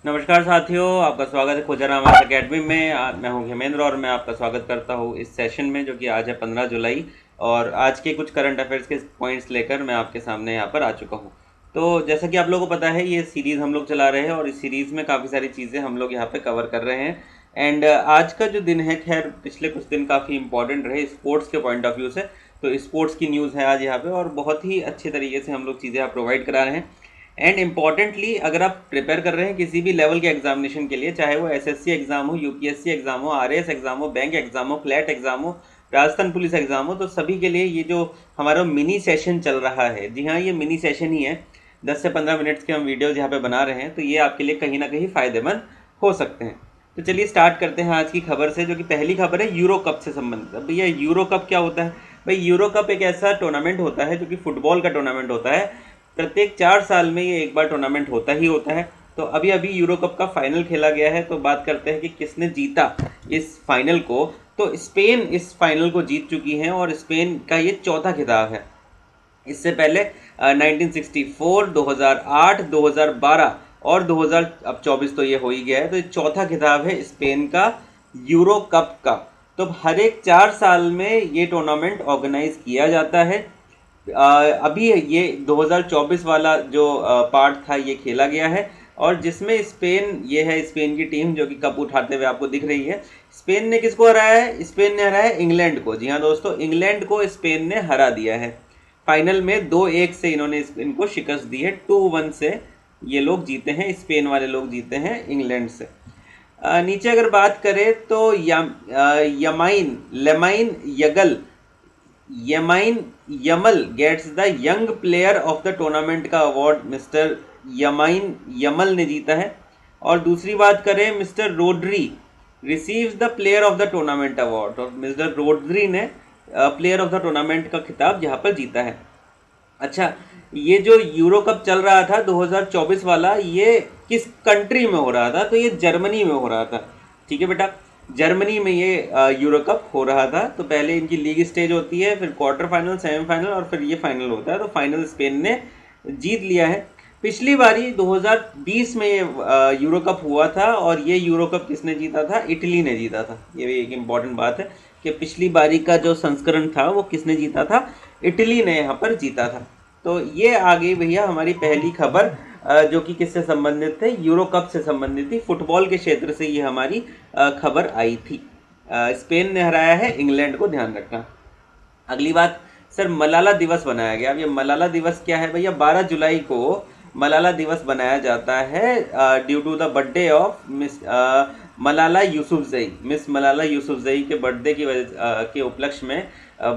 नमस्कार साथियों, आपका स्वागत है खोजा राम अकेडमी में। मैं हूं हेमेंद्र और मैं आपका स्वागत करता हूं इस सेशन में, जो कि आज है 15 जुलाई। और आज के कुछ करंट अफेयर्स के पॉइंट्स लेकर मैं आपके सामने यहाँ पर आ चुका हूं। तो जैसा कि आप लोगों को पता है, ये सीरीज़ हम लोग चला रहे हैं और इस सीरीज़ में काफ़ी सारी चीज़ें हम लोग यहाँ पे कवर कर रहे हैं। एंड आज का जो दिन है, खैर पिछले कुछ दिन काफ़ी इंपॉर्टेंट रहे स्पोर्ट्स के पॉइंट ऑफ व्यू से। तो स्पोर्ट्स की न्यूज़ है आज यहाँ पे और बहुत ही अच्छे तरीके से हम लोग चीज़ें आप प्रोवाइड करा रहे हैं। एंड इम्पॉर्टेंटली, अगर आप प्रिपेयर कर रहे हैं किसी भी लेवल के एग्जामिनेशन के लिए, चाहे वो एसएससी एग्जाम हो, यूपीएससी एग्जाम हो, आरएएस एग्जाम हो, बैंक एग्जाम हो, क्लैट एग्जाम हो, राजस्थान पुलिस एग्जाम हो, तो सभी के लिए ये जो हमारा मिनी सेशन चल रहा है, जी हाँ, ये मिनी सेशन ही है। 10 से 15 मिनट्स के हम वीडियोज़ यहाँ पे बना रहे हैं, तो ये आपके लिए कहीं ना कहीं फ़ायदेमंद हो सकते हैं। तो चलिए स्टार्ट करते हैं आज की खबर से, जो कि पहली खबर है यूरो कप से संबंधित। अब भैया, यूरो कप क्या होता है? भाई, यूरो कप एक ऐसा टूर्नामेंट होता है जो कि फुटबॉल का टूर्नामेंट होता है। प्रत्येक 4 साल में ये एक बार टूर्नामेंट होता ही होता है। तो अभी अभी यूरो कप का फाइनल खेला गया है। तो बात करते हैं कि किसने जीता इस फाइनल को। तो स्पेन इस फाइनल को जीत चुकी है और स्पेन का ये चौथा खिताब है। इससे पहले 1964, 2008, 2012 और 2024 तो ये हो ही गया है। तो ये चौथा खिताब है स्पेन का यूरो कप का। तो हर एक 4 साल में ये टूर्नामेंट ऑर्गेनाइज किया जाता है। अभी ये 2024 वाला जो पार्ट था, ये खेला गया है और जिसमें स्पेन, ये है स्पेन की टीम जो कि कप उठाते हुए आपको दिख रही है। स्पेन ने किसको हराया है? स्पेन ने हराया है इंग्लैंड को। जी हाँ दोस्तों, इंग्लैंड को स्पेन ने हरा दिया है। फाइनल में 2-1 से इन्होंने इनको शिकस्त दी है। 2-1 से ये लोग जीते हैं, स्पेन वाले लोग जीते हैं इंग्लैंड से। नीचे अगर बात करें तो यमाइन लेमाइन यगल Lamine Yamal gets the young player of the tournament का अवार्ड मिस्टर यमाइन यमल ने जीता है। और दूसरी बात करें, mister Rodri receives the player of the tournament award, और मिस्टर रोड्री ने प्लेयर ऑफ द टूर्नामेंट का खिताब यहाँ पर जीता है। अच्छा, ये जो यूरो कप चल रहा था 2024 वाला, ये किस कंट्री में हो रहा था? तो ये जर्मनी में हो रहा था। ठीक है बेटा, जर्मनी में ये यूरो कप हो रहा था। तो पहले इनकी लीग स्टेज होती है, फिर क्वार्टर फाइनल, सेमीफाइनल और फिर ये फाइनल होता है। तो फाइनल स्पेन ने जीत लिया है। पिछली बारी 2020 में ये यूरो कप हुआ था और ये यूरो कप किसने जीता था? इटली ने जीता था। ये भी एक इम्पॉर्टेंट बात है कि पिछली बारी का जो संस्करण था वो किसने जीता था? इटली ने यहाँ पर जीता था। तो ये आ गई भैया हमारी पहली खबर, जो कि किससे संबंधित थे? यूरो कप से संबंधित थी। फुटबॉल के क्षेत्र से ये हमारी खबर आई थी। स्पेन ने हराया है इंग्लैंड को, ध्यान रखना। अगली बात, सर मलाला दिवस बनाया गया। अब ये मलाला दिवस क्या है भैया? 12 जुलाई को मलाला दिवस बनाया जाता है due to the birthday of miss Malala Yousafzai. Miss Malala Yousafzai के बर्थडे की वजह के उपलक्ष्य में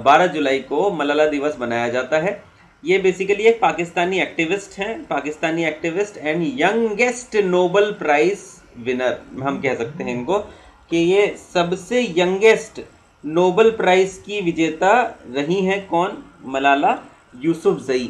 12 जुलाई को मलाला दिवस मनाया जाता है। ये बेसिकली एक पाकिस्तानी एक्टिविस्ट हैं, Pakistani activist and youngest Nobel prize winner हम कह सकते हैं इनको, कि ये सबसे यंगेस्ट नोबल प्राइज की विजेता रही हैं। कौन? मलाला यूसुफजई।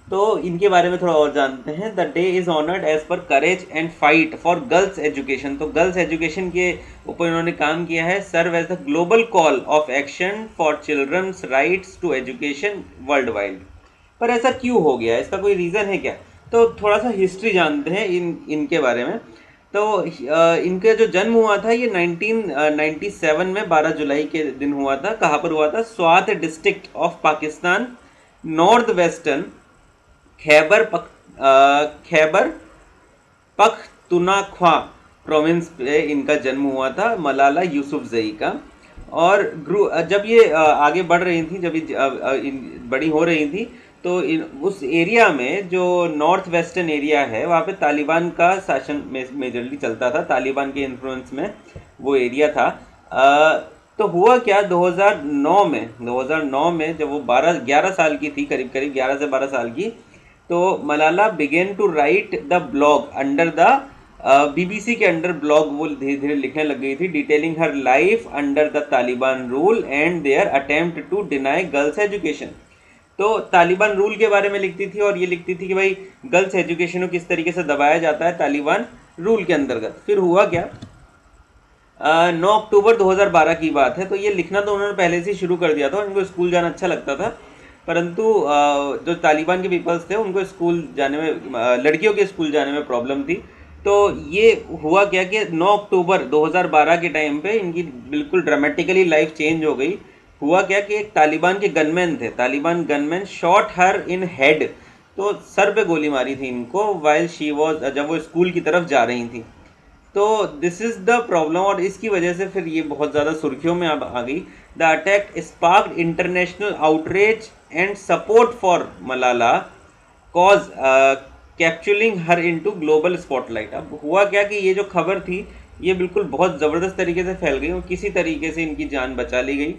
तो इनके बारे में थोड़ा और जानते हैं। The day is honoured as per courage and fight for girls education. तो गर्ल्स एजुकेशन के ऊपर इन्होंने काम किया है। Serve as the global call of action for children's rights to education world wide. पर ऐसा क्यों हो गया? इसका कोई रीज़न है क्या? तो थोड़ा सा हिस्ट्री जानते हैं इनके बारे में। तो इनका जो जन्म हुआ था ये 1997 में 12 जुलाई के दिन हुआ था। कहाँ पर हुआ था? Swat district of Pakistan, north western Khyber Pakhtunkhwa province पे इनका जन्म हुआ था, मलाला यूसुफजई का। और जब ये आगे बढ़ रही थी, जब ये बड़ी हो रही थी, तो उस एरिया में जो नॉर्थ वेस्टर्न एरिया है, वहाँ पे तालिबान का शासन मेजरली चलता था। तालिबान के इन्फ्लुएंस में वो एरिया था। तो हुआ क्या, 2009 में जब वो 11 साल की थी, करीब करीब 11 से 12 साल की, तो Malala began to write the blog under the BBC के अंडर ब्लॉग वो धीरे धीरे लिखने लग गई थी, detailing her life under the Taliban rule and their attempt to deny girls education. तो तालिबान रूल के बारे में लिखती थी और ये लिखती थी कि भाई गर्ल्स एजुकेशन को किस तरीके से दबाया जाता है तालिबान रूल के अंतर्गत। फिर हुआ क्या, 9 अक्टूबर 2012 की बात है। तो ये लिखना तो उन्होंने पहले से ही शुरू कर दिया था, उनको स्कूल जाना अच्छा लगता था। परंतु जो तालिबान के पीपल्स थे उनको स्कूल जाने में, लड़कियों के स्कूल जाने में प्रॉब्लम थी। तो ये हुआ क्या कि 9 अक्टूबर 2012 के टाइम पे इनकी बिल्कुल ड्रामेटिकली लाइफ चेंज हो गई। हुआ क्या कि एक तालिबान के गनमैन थे, Taliban gunman shot her in head, तो सर पे गोली मारी थी इनको वाइल शी वॉज, जब वो स्कूल की तरफ जा रही थी। तो दिस इज द प्रॉब्लम, और इसकी वजह से फिर ये बहुत ज़्यादा सुर्खियों में अब आ गई। The attack sparked international outreach and support for Malala cause capturing her into global spotlight. अब हुआ क्या कि ये जो खबर थी ये बिल्कुल बहुत ज़बरदस्त तरीके से फैल गई और किसी तरीके से इनकी जान बचा ली गई।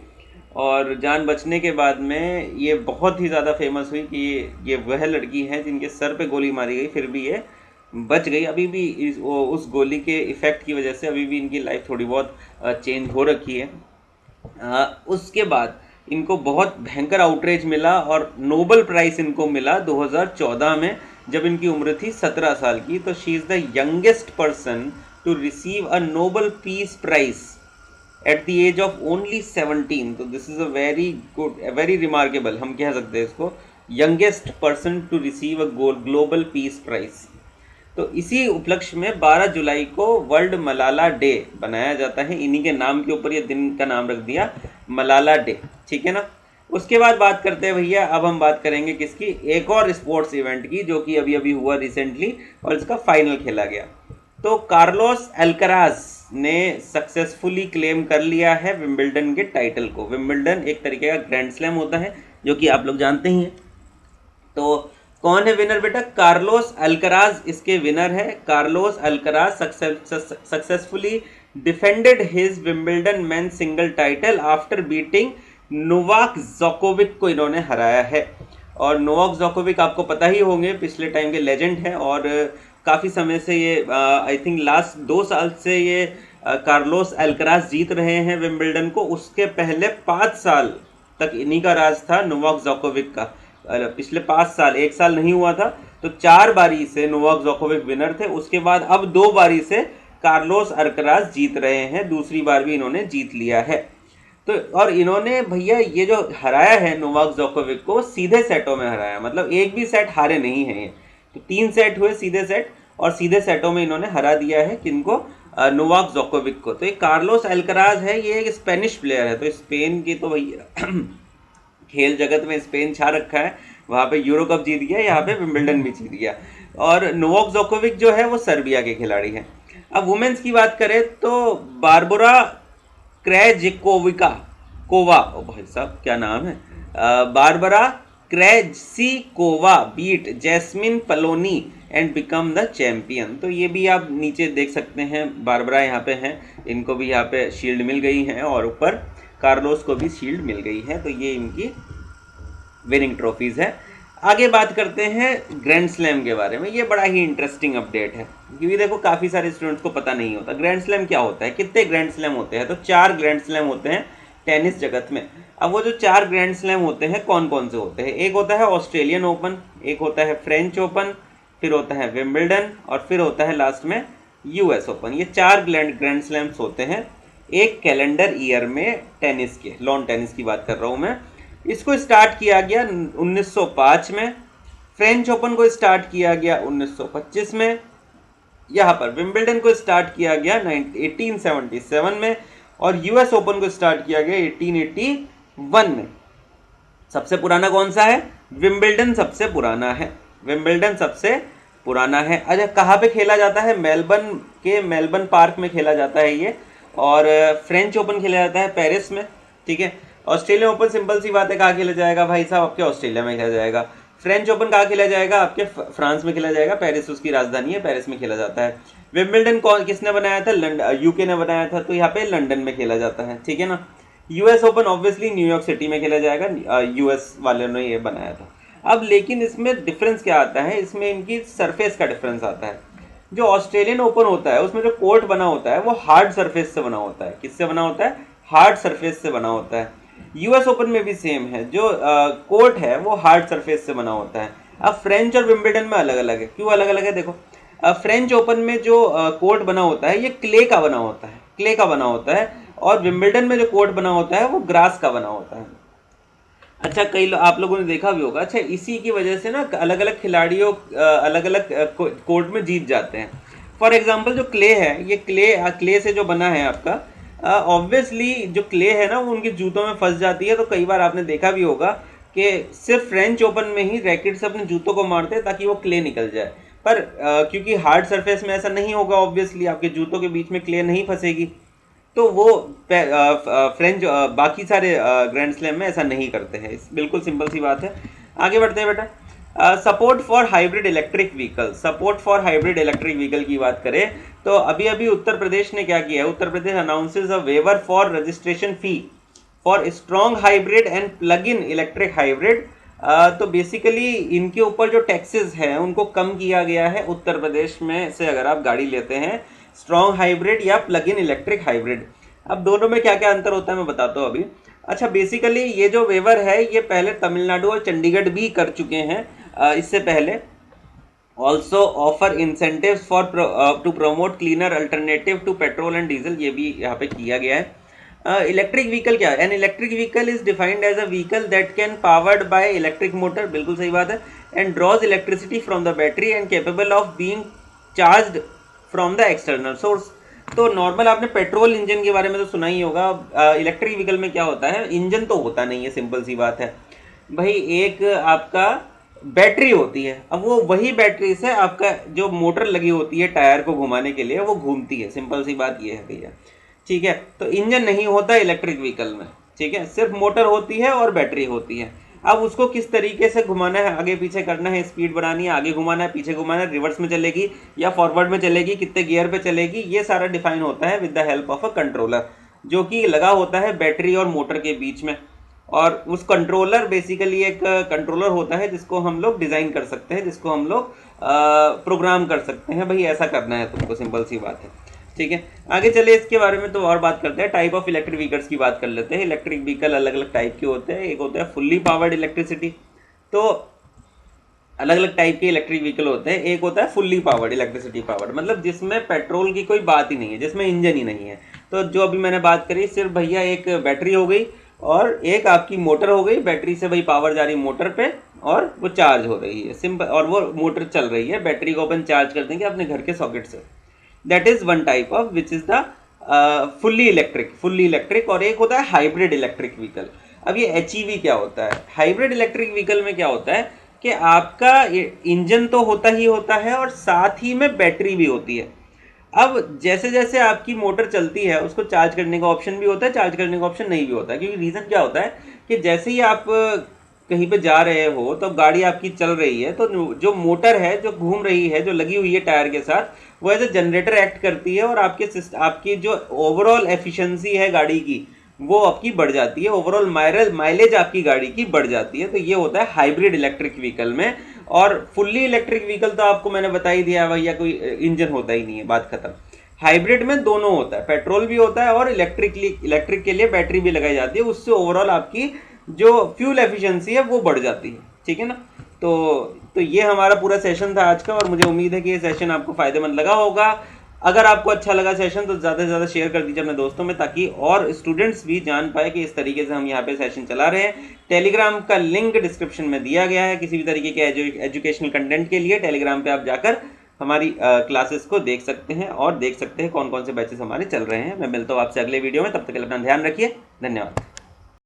और जान बचने के बाद में ये बहुत ही ज़्यादा फेमस हुई कि ये वह लड़की है जिनके सर पे गोली मारी गई, फिर भी ये बच गई। अभी भी उस गोली के इफ़ेक्ट की वजह से अभी भी इनकी लाइफ थोड़ी बहुत चेंज हो रखी है। उसके बाद इनको बहुत भयंकर आउटरीच मिला और नोबल प्राइज़ इनको मिला 2014 में, जब इनकी उम्र थी 17 साल की। तो she is the youngest person to receive a Nobel peace prize at the age of only 17। तो this is a very good, very remarkable, हम कह सकते हैं इसको, youngest person to receive a global peace prize. तो इसी उपलक्ष्य में 12 जुलाई को वर्ल्ड मलाला डे बनाया जाता है। इन्हीं के नाम के ऊपर ये दिन का नाम रख दिया, मलाला डे, ठीक है ना। उसके बाद बात करते हैं भैया, अब हम बात करेंगे किसकी, एक और स्पोर्ट्स इवेंट की जो कि अभी अभी हुआ रिसेंटली और इसका फाइनल खेला गया। तो कार्लोस अल्कराज ने सक्सेसफुली क्लेम कर लिया है विंबलडन के टाइटल को। विंबलडन एक तरीके का ग्रैंड स्लैम होता है जो कि आप लोग जानते ही हैं। तो कौन है विनर बेटा, कार्लोस अल्कराज इसके विनर है। Carlos Alcaraz successfully defended his Wimbledon men single title after beating Novak Djokovic को इन्होंने हराया है। और नोवाक जोकोविक आपको पता ही होंगे, पिछले टाइम के लेजेंड हैं और काफ़ी समय से ये आई थिंक लास्ट 2 साल से ये कार्लोस अल्कराज जीत रहे हैं विंबलडन को। उसके पहले 5 साल तक इन्हीं का राज था, नोवाक जोकोविक का। पिछले 5 साल, 1 साल नहीं हुआ था, तो 4 बारी से नोवाक जोकोविक विनर थे। उसके बाद अब 2 बारी से कार्लोस अल्कराज जीत रहे हैं, दूसरी बार भी इन्होंने जीत लिया है। तो और इन्होंने भैया ये जो हराया है नोवाक जोकोविक को, सीधे सेटों में हराया, मतलब एक भी सेट हारे नहीं है ये। तो 3 सेट हुए सीधे सेट, और सीधे सेटों में इन्होंने हरा दिया है किनको, नोवाक जोकोविक को। तो ये कार्लोस अल्कराज है, ये एक स्पेनिश प्लेयर है। तो स्पेन की तो भैया खेल जगत में स्पेन छा रखा है, वहाँ पे यूरो कप जीत गया, यहाँ पे विंबलडन भी जीत गया। और नोवाक जोकोविक जो है वो सर्बिया के खिलाड़ी हैं। अब वुमेन्स की बात करें तो बारबोरा क्रैजिकोविका कोवा, ओ भाई साहब क्या नाम है, Barbora Krejcikova beat Jasmine Paolini and become the champion. तो ये भी आप नीचे देख सकते हैं, बारबरा यहाँ पे हैं, इनको भी यहाँ पे शील्ड मिल गई है और ऊपर कार्लोस को भी शील्ड मिल गई है। तो ये इनकी विनिंग ट्रॉफीज़ है। आगे बात करते हैं ग्रैंड स्लैम के बारे में। ये बड़ा ही इंटरेस्टिंग अपडेट है क्योंकि देखो काफ़ी सारे स्टूडेंट्स को पता नहीं होता ग्रैंड स्लैम क्या होता है। कितने ग्रैंड स्लैम होते हैं, तो 4 ग्रैंड स्लैम होते हैं टेनिस जगत में। अब वो जो 4 ग्रैंड स्लैम होते हैं कौन कौन से होते हैं, एक होता है ऑस्ट्रेलियन ओपन, एक होता है फ्रेंच ओपन, फिर होता है विंबलडन और फिर होता है लास्ट में यूएस ओपन। ये 4 ग्रैंड स्लैम्स होते हैं एक कैलेंडर ईयर में टेनिस के, लॉन टेनिस की बात कर रहा हूँ मैं। इसको स्टार्ट किया गया 1905 में, फ्रेंच ओपन को स्टार्ट किया गया 1925 में, यहाँ पर विंबलडन को स्टार्ट किया गया 1877 में, और यूएस ओपन को स्टार्ट किया गया 1881 में। सबसे पुराना कौन सा है, विंबलडन सबसे पुराना है, विंबलडन सबसे पुराना है। अच्छा कहाँ पे खेला जाता है, मेलबर्न के मेलबर्न पार्क में खेला जाता है ये। और फ्रेंच ओपन खेला जाता है पेरिस में, ठीक है। ऑस्ट्रेलियन ओपन सिंपल सी बात है, कहाँ खेला जाएगा भाई साहब, आपके ऑस्ट्रेलिया में खेला जाएगा। फ्रेंच ओपन कहाँ खेला जाएगा, आपके फ्रांस में खेला जाएगा, पेरिस उसकी राजधानी है, पेरिस में खेला जाता है। विंबलडन कौन किसने बनाया था, यूके ने बनाया था, तो यहाँ पे लंदन में खेला जाता है, ठीक है ना। US open obviously New York city में खेला जाएगा, यूएस वाले ने ये बनाया था। अब लेकिन इसमें डिफरेंस क्या आता है, इसमें इनकी सरफेस का डिफरेंस आता है। जो ऑस्ट्रेलियन ओपन होता है उसमें जो कोर्ट बना होता है वो हार्ड सरफेस से बना होता है, किससे बना होता है, हार्ड सरफेस से बना होता है। यूएस ओपन में भी सेम है, जो कोर्ट है वो हार्ड सरफेस से बना होता है। अब फ्रेंच और विंबलडन में अलग अलग है, क्यों अलग अलग है, देखो फ्रेंच ओपन में जो कोर्ट बना होता है ये क्ले का बना होता है, क्ले का बना होता है, और विंबलडन में जो कोर्ट बना होता है वो ग्रास का बना होता है। अच्छा कई आप लोगों ने देखा भी होगा, अच्छा इसी की वजह से ना अलग अलग खिलाड़ियों अलग अलग कोर्ट में जीत जाते हैं। फॉर एग्जाम्पल जो क्ले है, ये क्ले से जो बना है आपका, ऑब्वियसली जो क्ले है ना वो उनके जूतों में फंस जाती है। तो कई बार आपने देखा भी होगा कि सिर्फ फ्रेंच ओपन में ही रैकेट से अपने जूतों को मारते हैं ताकि वो क्ले निकल जाए। पर क्योंकि हार्ड सरफेस में ऐसा नहीं होगा, ऑब्वियसली आपके जूतों के बीच में क्ले नहीं फंसेगी, तो वो फ्रेंच बाकी सारे ग्रैंड स्लैम में ऐसा नहीं करते हैं। बिल्कुल सिंपल सी बात है। आगे बढ़ते हैं बेटा। Support for hybrid electric vehicle, support for hybrid electric vehicle की बात करें तो अभी अभी उत्तर प्रदेश ने क्या किया है, Uttar Pradesh announces a waiver for registration fee for strong hybrid and plug in electric hybrid. तो बेसिकली इनके ऊपर जो टैक्सेस हैं उनको कम किया गया है उत्तर प्रदेश में से, अगर आप गाड़ी लेते हैं स्ट्रॉन्ग हाइब्रिड या प्लग इन इलेक्ट्रिक हाइब्रिड। अब दोनों में क्या क्या अंतर होता है मैं बताता हूँ अभी। अच्छा, बेसिकली ये जो वेवर है ये पहले तमिलनाडु और चंडीगढ़ भी कर चुके हैं इससे पहले। Also offer incentives for to promote cleaner alternative to petrol and diesel, ये भी यहाँ पे किया गया है। इलेक्ट्रिक व्हीकल क्या है? An electric vehicle is defined as a vehicle that can powered by electric motor, बिल्कुल सही बात है, and draws electricity from the battery and capable of being charged from the external source. तो normal आपने petrol engine के बारे में तो सुना ही होगा। इलेक्ट्रिक व्हीकल में क्या होता है, इंजन तो होता नहीं है, सिंपल सी बात है भाई, एक आपका बैटरी होती है। अब वो वही बैटरी से आपका जो मोटर लगी होती है टायर को घुमाने के लिए वो घूमती है, सिंपल सी बात ये है भैया, ठीक है। तो इंजन नहीं होता इलेक्ट्रिक व्हीकल में, ठीक है, सिर्फ मोटर होती है और बैटरी होती है। अब उसको किस तरीके से घुमाना है, आगे पीछे करना है, स्पीड बढ़ानी है, आगे घुमाना है, पीछे घुमाना है, रिवर्स में चलेगी या फॉरवर्ड में चलेगी, कितने गियर पे चलेगी, ये सारा डिफाइन होता है with the help of a controller जो कि लगा होता है बैटरी और मोटर के बीच में। और उस कंट्रोलर बेसिकली एक कंट्रोलर होता है जिसको हम लोग डिज़ाइन कर सकते हैं, जिसको हम लोग प्रोग्राम कर सकते हैं, भाई ऐसा करना है तुमको, सिंपल सी बात है, ठीक है। आगे चले इसके बारे में तो और बात करते हैं। टाइप ऑफ इलेक्ट्रिक व्हीकल्स की बात कर लेते हैं। इलेक्ट्रिक व्हीकल अलग अलग टाइप के होते हैं। एक होता है फुल्ली पावर्ड इलेक्ट्रिसिटी, तो अलग अलग टाइप के इलेक्ट्रिक व्हीकल होते हैं। एक होता है फुल्ली पावर्ड इलेक्ट्रिसिटी पावर्ड, मतलब जिसमें पेट्रोल की कोई बात ही नहीं है, जिसमें इंजन ही नहीं है। तो जो अभी मैंने बात करी, सिर्फ भैया एक बैटरी हो गई और एक आपकी मोटर हो गई, बैटरी से भाई पावर जा रही मोटर पे और वो चार्ज हो रही है, सिंपल, और वो मोटर चल रही है, बैटरी को अपन चार्ज कर देंगे अपने घर के सॉकेट से। That is one type of which is the fully electric. और एक होता है हाइब्रिड इलेक्ट्रिक व्हीकल। अब ये एचईवी क्या होता है? हाइब्रिड इलेक्ट्रिक व्हीकल में क्या होता है कि आपका इंजन तो होता ही होता है और साथ ही में बैटरी भी होती है। अब जैसे जैसे आपकी मोटर चलती है उसको चार्ज करने का ऑप्शन भी होता है, चार्ज करने का ऑप्शन नहीं भी होता है, क्योंकि रीज़न क्या होता है कि जैसे ही आप कहीं पे जा रहे हो तो गाड़ी आपकी चल रही है, तो जो मोटर है जो घूम रही है, जो लगी हुई है टायर के साथ, वो एज ए जनरेटर एक्ट करती है और आपकी जो ओवरऑल एफिशिएंसी है गाड़ी की वो आपकी बढ़ जाती है, ओवरऑल माइलेज आपकी गाड़ी की बढ़ जाती है। तो ये होता है हाइब्रिड इलेक्ट्रिक व्हीकल में। और फुल्ली इलेक्ट्रिक व्हीकल तो आपको मैंने बता ही दिया भैया, कोई इंजन होता ही नहीं है, बात खत्म। हाइब्रिड में दोनों होता है, पेट्रोल भी होता है और इलेक्ट्रिक के लिए बैटरी भी लगाई जाती है, उससे ओवरऑल आपकी जो फ्यूल एफिशिएंसी है वो बढ़ जाती है, ठीक है ना। तो ये हमारा पूरा सेशन था आज का, और मुझे उम्मीद है कि ये सेशन आपको फायदेमंद लगा होगा। अगर आपको अच्छा लगा सेशन तो ज़्यादा से ज़्यादा शेयर कर दीजिए अपने दोस्तों में, ताकि और स्टूडेंट्स भी जान पाए कि इस तरीके से हम यहाँ पे सेशन चला रहे हैं। टेलीग्राम का लिंक डिस्क्रिप्शन में दिया गया है। किसी भी तरीके के एजुकेशनल कंटेंट के लिए टेलीग्राम पे आप जाकर हमारी क्लासेस को देख सकते हैं और देख सकते हैं कौन कौन से बैचेस हमारे चल रहे हैं। मैं मिलता हूँ आपसे अगले वीडियो में, तब तक के लिए अपना ध्यान रखिए। धन्यवाद।